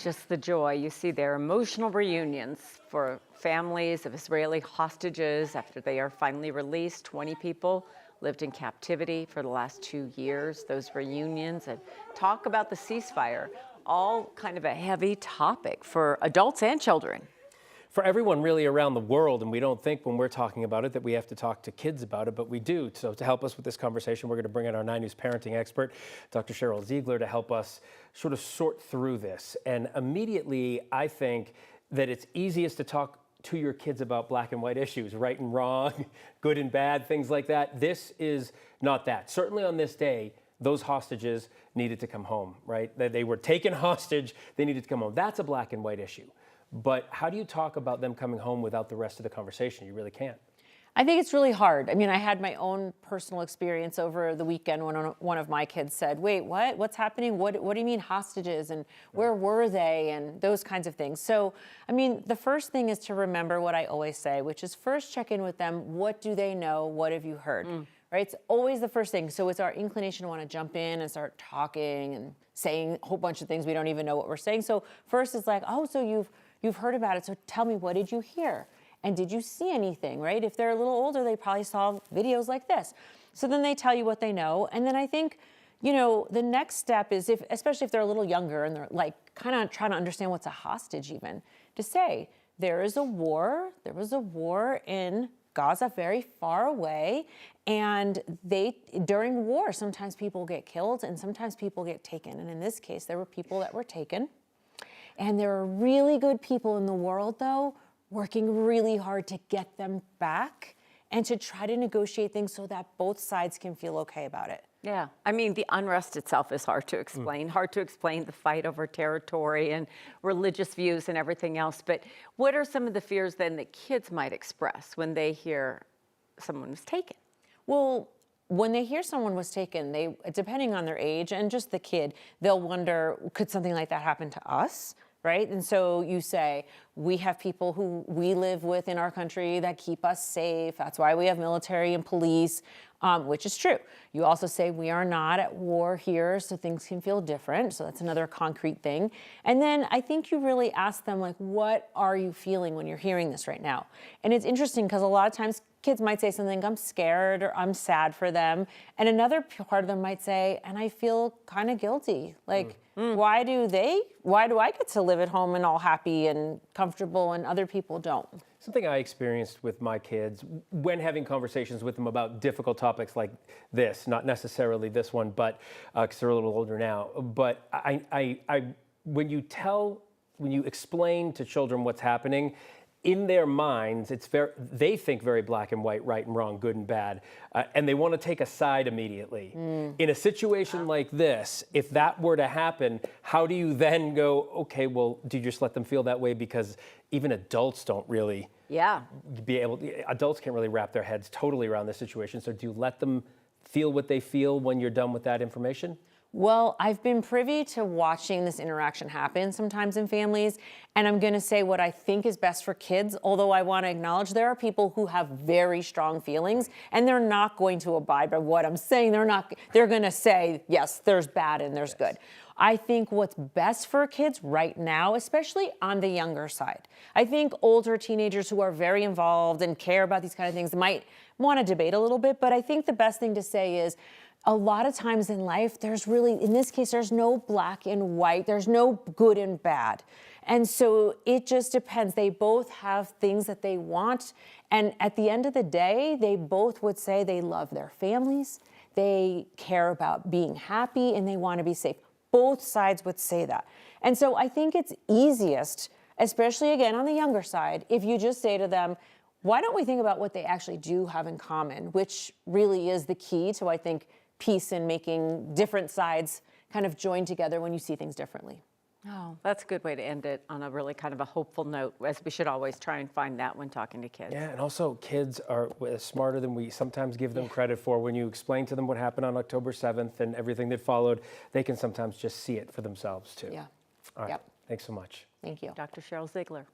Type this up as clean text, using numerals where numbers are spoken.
Just the joy. You see their emotional reunions for families of Israeli hostages after they are finally released. 20 people lived in captivity for the last 2 years. Those reunions and talk about the ceasefire, all kind of a heavy topic for adults and children. For everyone really around the world, and we don't think when we're talking about it that we have to talk to kids about it, but we do. So to help us with this conversation, we're going to bring in our 9 News parenting expert, Dr. Sheryl Ziegler, to help us sort of sort through this. And immediately, I think that it's easiest to talk to your kids about black and white issues, right and wrong, good and bad, things like that. This is not that. Certainly on this day, those hostages needed to come home, right? They were taken hostage, they needed to come home. That's a black and white issue. But how do you talk about them coming home without the rest of the conversation? You really can't. I think it's really hard. I mean, I had my own personal experience over the weekend when one of my kids said, wait, what? What's happening? What do you mean hostages? And where were they? And those kinds of things. So, I mean, the first thing is to remember what I always say, which is first check in with them. What do they know? What have you heard? Right? It's always the first thing. So it's our inclination to want to jump in and start talking and saying a whole bunch of things we don't even know what we're saying. So first it's like, oh, so you've heard about it. So tell me, what did you hear? And did you see anything, right? If they're a little older, they probably saw videos like this. So then they tell you what they know. And then I think, you know, the next step is, especially if they're a little younger and they're like kind of trying to understand what's a hostage even, to say, there was a war in Gaza, very far away, and during war, sometimes people get killed and sometimes people get taken. And in this case, there were people that were taken. And there are really good people in the world, though, working really hard to get them back and to try to negotiate things so that both sides can feel okay about it. Yeah, I mean, the unrest itself is hard to explain. Hard to explain the fight over territory and religious views and everything else. But what are some of the fears then that kids might express when they hear someone was taken? Well, when they hear someone was taken, depending on their age and just the kid, they'll wonder, could something like that happen to us? Right? And so you say, we have people who we live with in our country that keep us safe. That's why we have military and police, which is true. You also say we are not at war here, so things can feel different. So that's another concrete thing. And then I think you really ask them, like, what are you feeling when you're hearing this right now? And it's interesting because a lot of times kids might say something, I'm scared or I'm sad for them. And another part of them might say, and I feel kind of guilty. Like, why do I get to live at home and all happy and comfortable and other people don't? Something I experienced with my kids when having conversations with them about difficult topics like this, not necessarily this one, but because they're a little older now. But when you explain to children what's happening, in their minds, they think very black and white, right and wrong, good and bad, and they want to take a side immediately. In a situation like this, if that were to happen, how do you then go, okay, well, do you just let them feel that way? Because even adults don't really adults can't really wrap their heads totally around this situation. So do you let them feel what they feel when you're done with that information? Well, I've been privy to watching this interaction happen sometimes in families, and I'm going to say what I think is best for kids, although I want to acknowledge there are people who have very strong feelings, and they're not going to abide by what I'm saying. They're going to say, yes, there's bad and there's good. I think what's best for kids right now, especially on the younger side, I think older teenagers who are very involved and care about these kind of things might want to debate a little bit, but I think the best thing to say is, a lot of times in life, in this case, there's no black and white. There's no good and bad. And so it just depends. They both have things that they want. And at the end of the day, they both would say they love their families. They care about being happy and they want to be safe. Both sides would say that. And so I think it's easiest, especially again on the younger side, if you just say to them, why don't we think about what they actually do have in common, which really is the key to, I think, peace and making different sides kind of join together when you see things differently. Oh, that's a good way to end it, on a really kind of a hopeful note, as we should always try and find that when talking to kids. Yeah, and also kids are smarter than we sometimes give them credit for. When you explain to them what happened on October 7th and everything that followed, they can sometimes just see it for themselves too. Yeah. All right. Thanks so much. Thank you. Dr. Sheryl Ziegler.